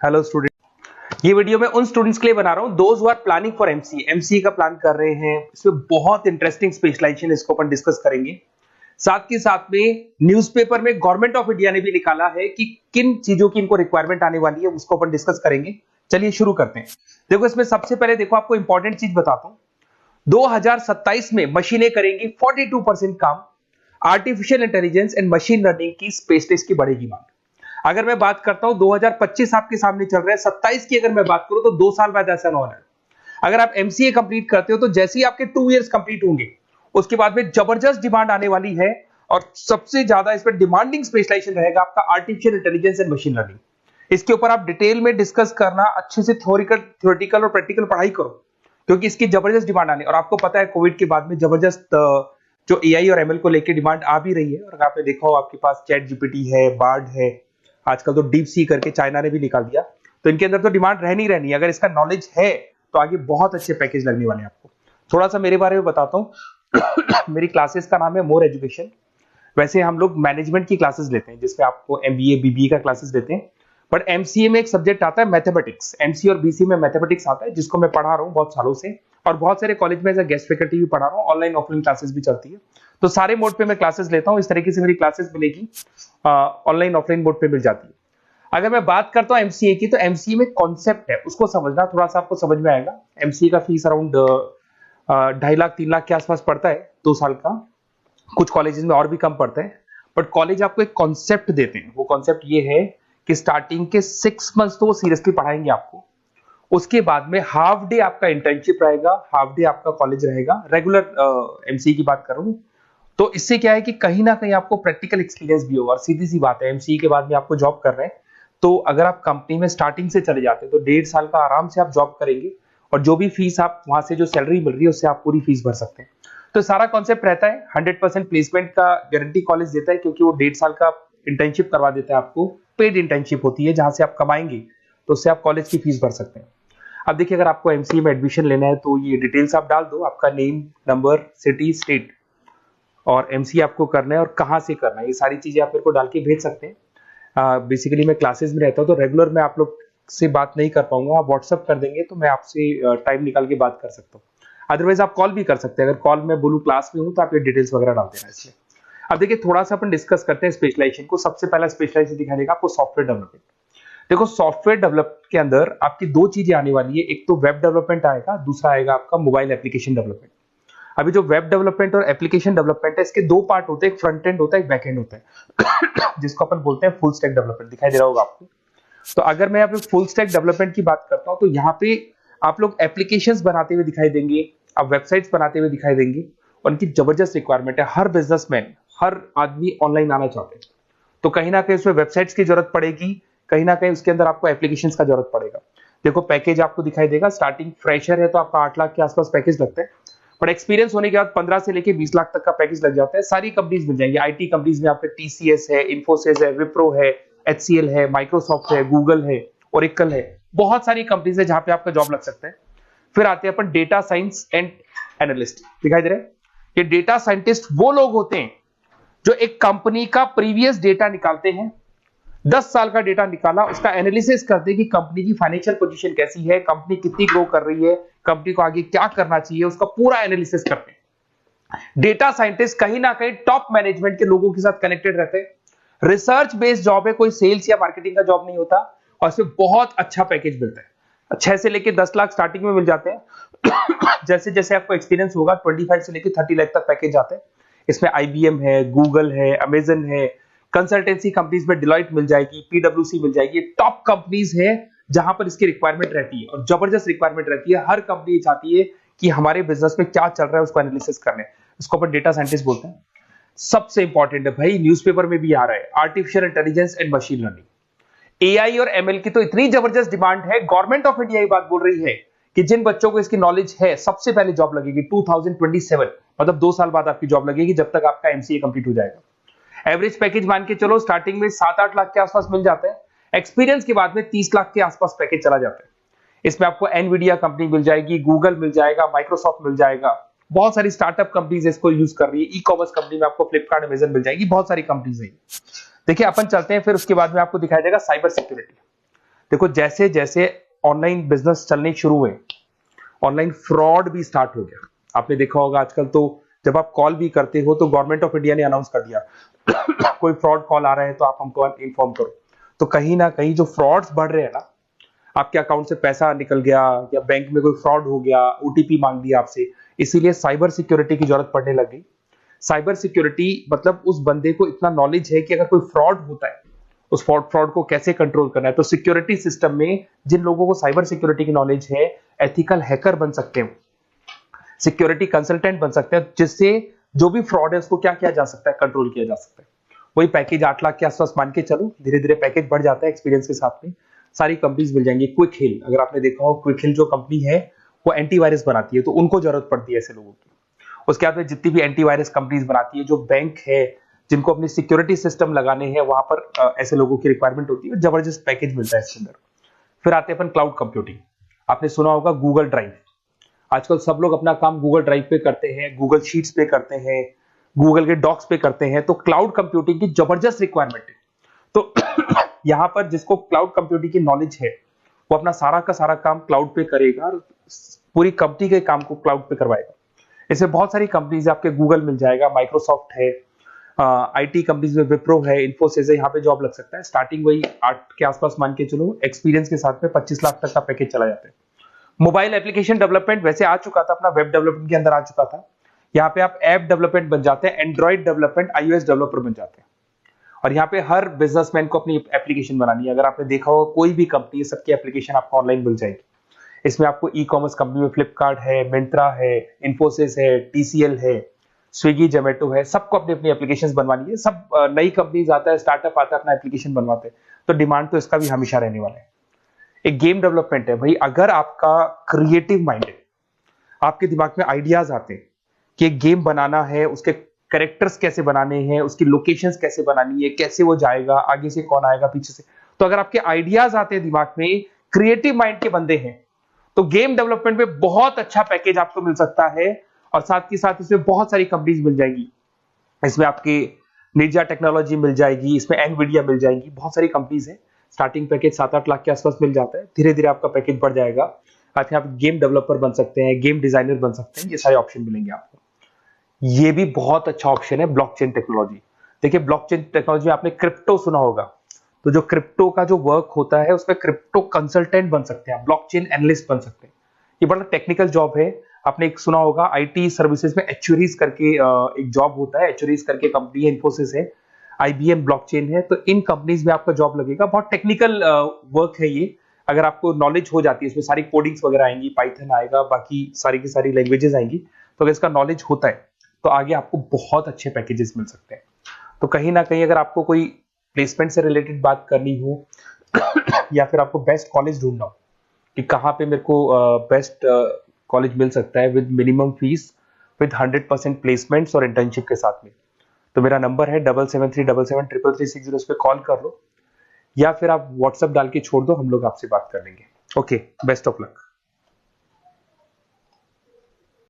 Hello student. ये video मैं उन स्टूडेंट्स के लिए बना रहा हूं those who are planning for MCA का प्लान कर रहे हैं। इसमें बहुत इंटरेस्टिंग स्पेशलाइजेशन इसको अपन डिस्कस करेंगे। साथ के साथ में न्यूज़पेपर में गवर्नमेंट ऑफ इंडिया ने भी निकाला है कि किन चीजों की इनको रिक्वायरमेंट आने वाली है, उसको अपन डिस्कस करेंगे। चलिए शुरू करते हैं। देखो इसमें सबसे पहले देखो आपको इंपॉर्टेंट चीज बताता हूं। 2027 में मशीनें करेंगी 42% काम। Artificial intelligence and machine learning की स्पेशलिस्ट की बढ़ेगी मांग। अगर मैं बात करता हूं 2025 आपके सामने चल रहा है, 27 की अगर मैं बात करूं तो 2 साल बाद ऐसा होना है। अगर आप एमसीए कंप्लीट करते हो तो जैसे ही आपके 2 इयर्स कंप्लीट होंगे उसके बाद में जबरदस्त डिमांड आने वाली है और सबसे ज्यादा इस पर डिमांडिंग स्पेशलाइजेशन रहेगा आपका artificial intelligence and machine learning. इसके ऊपर आप डिटेल में डिस्कस करना, अच्छे से थ्योरेटिकल और प्रैक्टिकल पढ़ाई करो क्योंकि इसकी जबरदस्त डिमांड आने। और आपको पता है कोविड के बाद में जबरदस्त जो एआई और एमएल को लेकर डिमांड आ भी रही है। और आपने देखा हो आपके पास चैट जीपीटी है, बार्ड है, आजकल तो डीप सी करके चाइना ने भी निकाल दिया। तो इनके अंदर तो डिमांड रहनी रहनी है। अगर इसका नॉलेज है तो आगे बहुत अच्छे पैकेज लगने वाले हैं आपको। थोड़ा सा मेरे बारे में बताता हूँ। मेरी क्लासेस का नाम है मोर एजुकेशन। वैसे हम लोग मैनेजमेंट की क्लासेस लेते हैं जिसमें आपको एमबीए बीबीए का क्लासेस देते हैं। बट एमसीए में एक सब्जेक्ट आता है मैथमेटिक्स। एमसीए और बीसीए में मैथमेटिक्स आता है जिसको मैं पढ़ा रहा हूँ बहुत सालों से और बहुत सारे कॉलेज में एज अ गेस्ट फैकल्टी भी पढ़ा रहा हूँ। ऑनलाइन ऑफलाइन क्लासेस भी चलती है। तो सारे मोड पे मैं क्लासेस लेता हूँ। इस तरीके से मेरी क्लासेस मिलेगी, ऑनलाइन ऑफलाइन मोड पे मिल जाती है। अगर मैं बात करता हूं एमसीए की तो एमसीए में कॉन्सेप्ट है उसको समझना, थोड़ा सा आपको समझ में आएगा। एमसीए का फीस अराउंड 2.5 लाख 3 लाख के आसपास पड़ता है 2 साल का। कुछ कॉलेजेस में और भी कम पड़ता है। बट कॉलेज आपको एक कॉन्सेप्ट देते हैं। वो कॉन्सेप्ट ये है कि स्टार्टिंग के 6 मंथ्स तो वो सीरियसली पढ़ाएंगे आपको। उसके बाद में हाफ डे आपका इंटर्नशिप रहेगा, हाफ डे आपका कॉलेज रहेगा। रेगुलर एमसीए की बात करूं तो इससे क्या है कि कहीं ना कहीं आपको प्रैक्टिकल एक्सपीरियंस भी होगा। और सीधी सी बात है एमसीए के बाद में आपको जॉब कर रहे हैं तो अगर आप कंपनी में स्टार्टिंग से चले जाते हैं तो 1.5 साल का आराम से आप जॉब करेंगे और जो भी फीस आप वहां से जो सैलरी मिल रही है उससे आप पूरी फीस भर सकते हैं। तो सारा कॉन्सेप्ट रहता है 100% प्लेसमेंट का गारंटी कॉलेज देता है क्योंकि वो 1.5 साल का इंटर्नशिप करवा देता है आपको। पेड इंटर्नशिप होती है जहां से आप कमाएंगे तो उससे आप कॉलेज की फीस भर सकते हैं। अब देखिए अगर आपको एमसीए में एडमिशन लेना है तो ये डिटेल्स आप डाल दो, आपका नेम, नंबर, सिटी, स्टेट और एमसीए आपको करना है और कहाँ से करना है। ये सारी चीजें आप मेरे को डाल के भेज सकते हैं। बेसिकली मैं क्लासेस में रहता हूँ तो रेगुलर मैं आप लोग से बात नहीं कर पाऊंगा। आप व्हाट्सअप कर देंगे तो मैं आपसे टाइम निकाल के बात कर सकता हूँ। अदरवाइज आप कॉल भी कर सकते हैं। अगर कॉल में बोलूँ क्लास में हूँ तो आप ये डिटेल्स वगैरह डाल देना इसलिए। अब देखिए थोड़ा सा अपन डिस्कस करते हैं स्पेशलाइजेशन को। सबसे पहला स्पेशलाइजेशन दिखा देगा आपको सॉफ्टवेयर डेवलपमेंट। देखो सॉफ्टवेयर डेवलप के अंदर आपकी 2 चीजें आने वाली है। एक तो वेब डेवलपमेंट आएगा, दूसरा आएगा आपका मोबाइल एप्लीकेशन डेवलपमेंट। अभी जो वेब डेवलपमेंट और एप्लीकेशन डेवलपमेंट है इसके 2 पार्ट होते हैं, एक फ्रंट एंड होता है, एक बैक एंड होता है जिसको अपन बोलते हैं फुल स्टैक डेवलपमेंट। दिखाई दे रहा होगा आपको। तो अगर मैं यहाँ पे फुल स्टैक डेवलपमेंट की बात करता हूँ तो यहाँ पे आप लोग एप्लीकेशंस बनाते हुए दिखाई देंगे, आप वेबसाइट्स बनाते हुए दिखाई देंगे। उनकी जबरदस्त रिक्वायरमेंट है। हर बिजनेसमैन, हर आदमी ऑनलाइन आना चाहते हैं तो कहीं ना कहीं उसमें वेबसाइट्स की जरूरत पड़ेगी, कहीं ना कहीं उसके अंदर आपको एप्लीकेशंस का जरूरत पड़ेगा। देखो पैकेज आपको दिखाई देगा, स्टार्टिंग फ्रेशर है तो आपका 8 लाख के आसपास पैकेज लगता है। बट एक्सपीरियंस होने के बाद 15 से लेके 20 लाख तक का पैकेज लग जाता है। सारी कंपनीज मिल जाएंगी। आईटी कंपनीज में आपके टीसीएस है, इन्फोसिस है, विप्रो है, एचसीएल है, माइक्रोसॉफ्ट है, गूगल है, ओरेकल है। बहुत सारी कंपनीज है जहां पे आपका जॉब लग सकता है। फिर आते हैं अपन डेटा साइंस एंड एनालिस्ट। दिखाई दे रहा है? ये डेटा साइंटिस्ट वो लोग होते हैं जो एक कंपनी का प्रीवियस डेटा निकालते हैं। 10 साल का डेटा निकाला, उसका एनालिसिस करते हैं कि कंपनी की फाइनेंशियल पोजीशन कैसी है, कंपनी कितनी ग्रो कर रही है, कंपनी को आगे क्या करना चाहिए, उसका पूरा एनालिसिस करते हैं। डेटा साइंटिस्ट कहीं ना कहीं टॉप मैनेजमेंट के लोगों के साथ कनेक्टेड रहते हैं। रिसर्च बेस्ड जॉब है, कोई सेल्स या मार्केटिंग का जॉब नहीं होता और इसमें बहुत अच्छा पैकेज मिलता है। 6 से लेके 10 लाख स्टार्टिंग में मिल जाते हैं। जैसे जैसे आपको एक्सपीरियंस होगा 25 से लेके 30 लाख तक पैकेज आते हैं। इसमें आईबीएम है, गूगल है, अमेजन है, कंसल्टेंसी कंपनीज में डिलॉयट मिल जाएगी, पीडब्ल्यूसी मिल जाएगी। टॉप कंपनीज है जहां पर इसकी रिक्वायरमेंट रहती है और जबरदस्त रिक्वायरमेंट रहती है। हर कंपनी चाहती है कि हमारे बिजनेस में क्या चल रहा है उसको एनालिसिस करने। इसको अपन डेटा साइंटिस्ट बोलते हैं। सबसे इंपॉर्टेंट है भाई, न्यूज़पेपर में भी आ रहा है, artificial intelligence and machine learning. AI और एमएल की तो इतनी जबरदस्त डिमांड है। गवर्नमेंट ऑफ इंडिया ये बात बोल रही है कि जिन बच्चों को इसकी नॉलेज है सबसे पहले जॉब लगेगी 2027, मतलब 2 साल बाद आपकी जॉब लगेगी जब तक आपका एमसीए कंप्लीट हो जाएगा। एवरेज पैकेज मान के चलो स्टार्टिंग में 7-8 लाख के आसपास मिल जाते हैं। एक्सपीरियंस के बाद में 30 लाख के आसपास पैकेज चला जाता है। इसमें आपको एनवीडिया कंपनी मिल जाएगी, गूगल मिल जाएगा, माइक्रोसॉफ्ट मिल जाएगा। बहुत सारी स्टार्टअप कंपनीज इसको यूज कर रही है। ई कॉमर्स कंपनी में आपको फ्लिपकार्ट, अमेजन मिल जाएगी। बहुत सारी कंपनीज है। देखिए अपन चलते हैं फिर उसके बाद में आपको दिखाया जाएगा साइबर सिक्योरिटी। देखो जैसे जैसे ऑनलाइन बिजनेस चलने शुरू हुए, ऑनलाइन फ्रॉड भी स्टार्ट हो गया। आपने देखा होगा आजकल तो जब आप कॉल भी करते हो तो गवर्नमेंट ऑफ इंडिया ने अनाउंस कर दिया कोई फ्रॉड कॉल आ रहा है तो आप हमको इन्फॉर्म करो। तो कहीं ना कहीं जो फ्रॉड्स बढ़ रहे हैं ना, आपके अकाउंट से पैसा निकल गया या बैंक में कोई फ्रॉड हो गया, ओटीपी मांग लिया आपसे, इसीलिए साइबर सिक्योरिटी की जरूरत पड़ने लग गई। साइबर सिक्योरिटी मतलब उस बंदे को इतना नॉलेज है कि अगर कोई फ्रॉड होता है, उस फ्रॉड को कैसे कंट्रोल करना है। तो सिक्योरिटी सिस्टम में जिन लोगों को साइबर सिक्योरिटी की नॉलेज है, एथिकल हैकर बन सकते हैं, सिक्योरिटी कंसल्टेंट बन सकते हैं, जिससे जो भी फ्रॉड है उसको क्या किया जा सकता है, कंट्रोल किया जा सकता है। वही पैकेज 8 लाख के आसपास मान के चलो, धीरे धीरे पैकेज बढ़ जाता है एक्सपीरियंस के साथ में। सारी कंपनीज मिल जाएंगी। क्विक हिल, अगर आपने देखा हो, क्विक हिल जो कंपनी है वो एंटीवायरस बनाती है, तो उनको जरूरत पड़ती है ऐसे लोगों की। उसके बाद में जितनी भी एंटीवायरस कंपनीज बनाती है, जो बैंक है जिनको अपनी सिक्योरिटी सिस्टम लगाने हैं, वहां पर ऐसे लोगों की रिक्वायरमेंट होती है। जबरदस्त पैकेज मिलता है इसके अंदर। फिर आते हैं अपन क्लाउड कंप्यूटिंग। आपने सुना होगा गूगल ड्राइव। आजकल सब लोग अपना काम गूगल ड्राइव पे करते हैं, गूगल शीट्स पे करते हैं, गूगल के डॉक्स पे करते हैं। तो क्लाउड कंप्यूटिंग की जबरदस्त रिक्वायरमेंट है। तो यहां पर जिसको क्लाउड कंप्यूटिंग की नॉलेज है, वो अपना सारा का सारा काम क्लाउड पे करेगा और पूरी कंपनी के काम को क्लाउड पे करवाएगा। इसमें बहुत सारी कंपनीज है, आपके गूगल मिल जाएगा, माइक्रोसॉफ्ट है, आईटी कंपनीज में विप्रो है, इन्फोसिस है, यहाँ पे जॉब लग सकता है। स्टार्टिंग वही 8 के आसपास मान के चलो, एक्सपीरियंस के साथ में 25 लाख तक का पैकेज चला जाता है। मोबाइल एप्लीकेशन डेवलपमेंट वैसे आ चुका था, अपना वेब डेवलपमेंट के अंदर आ चुका था। यहाँ पे आप ऐप डेवलपमेंट बन जाते हैं, एंड्रॉइड डेवलपमेंट, आईओएस डेवलपर बन जाते हैं। और यहाँ पे हर बिजनेसमैन को अपनी एप्लीकेशन बनानी है। अगर आपने देखा हो कोई भी कंपनी है, सबकी एप्लीकेशन आपको ऑनलाइन मिल जाएगी। इसमें आपको ई कॉमर्स कंपनी में फ्लिपकार्ट है, मिंत्रा है, इन्फोसिस है, टीसीएल है, स्विगी, जोमेटो है, सबको अपनी अपनी एप्लीकेशन बनवानी है। सब नई कंपनीज आता है, स्टार्टअप आता है, अपना एप्लीकेशन बनवाते हैं। तो डिमांड तो इसका भी हमेशा रहने वाला है। एक गेम डेवलपमेंट है भाई, अगर आपका क्रिएटिव माइंड है, आपके दिमाग में आइडियाज आते हैं कि एक गेम बनाना है, उसके कैरेक्टर्स कैसे बनाने हैं, उसकी लोकेशंस कैसे बनानी है, कैसे वो जाएगा, आगे से कौन आएगा, पीछे से, तो अगर आपके आइडियाज आते हैं दिमाग में, क्रिएटिव माइंड के बंदे हैं, तो गेम डेवलपमेंट में बहुत अच्छा पैकेज आपको मिल सकता है। और साथ ही साथ इसमें बहुत सारी कंपनीज मिल जाएगी। इसमें आपकी निंजा टेक्नोलॉजी मिल जाएगी, इसमें एनवीडिया मिल जाएगी, बहुत सारी कंपनीज है। स्टार्टिंग पैकेज 7-8 लाख के आसपास मिल जाता है। धीरे धीरे आपका पैकेज बढ़ जाएगा। आप गेम डेवलपर बन सकते हैं, गेम डिजाइनर बन सकते हैं, ये सारे ऑप्शन मिलेंगे आपको। ये भी बहुत अच्छा ऑप्शन है ब्लॉकचेन टेक्नोलॉजी। देखिए ब्लॉकचेन टेक्नोलॉजी आपने क्रिप्टो सुना होगा, तो जो क्रिप्टो का जो वर्क होता है उसमें क्रिप्टो कंसल्टेंट बन सकते हैं, ब्लॉकचेन एनालिस्ट बन सकते हैं। ये बड़ा टेक्निकल जॉब है। आपने एक सुना होगा आईटी सर्विसेज में एक्चुअरीज करके एक जॉब होता है, एक्चुअरीज करके कंपनी है, इन्फोसिस है, आईबीएम, ब्लॉकचेन है। तो इन कंपनीज में आपका जॉब लगेगा। बहुत टेक्निकल वर्क है ये। अगर आपको नॉलेज हो जाती है, इसमें सारी कोडिंग्स वगैरह आएंगी, पाइथन आएगा, बाकी सारी की सारी लैंग्वेजेस आएंगी। तो अगर इसका नॉलेज होता है तो आगे आपको बहुत अच्छे पैकेजेस मिल सकते हैं। तो कहीं ना कहीं अगर आपको कोई प्लेसमेंट से रिलेटेड बात करनी हो या फिर आपको बेस्ट कॉलेज ढूंढना हो कि कहाँ पे मेरे को बेस्ट कॉलेज मिल सकता है with minimum fees, with 100% placements और इंटर्नशिप के साथ में, तो मेरा नंबर है 7737733360। इस पे कॉल कर लो या फिर आप व्हाट्सएप डाल के छोड़ दो, हम लोग आपसे बात कर लेंगे। Okay, best of luck.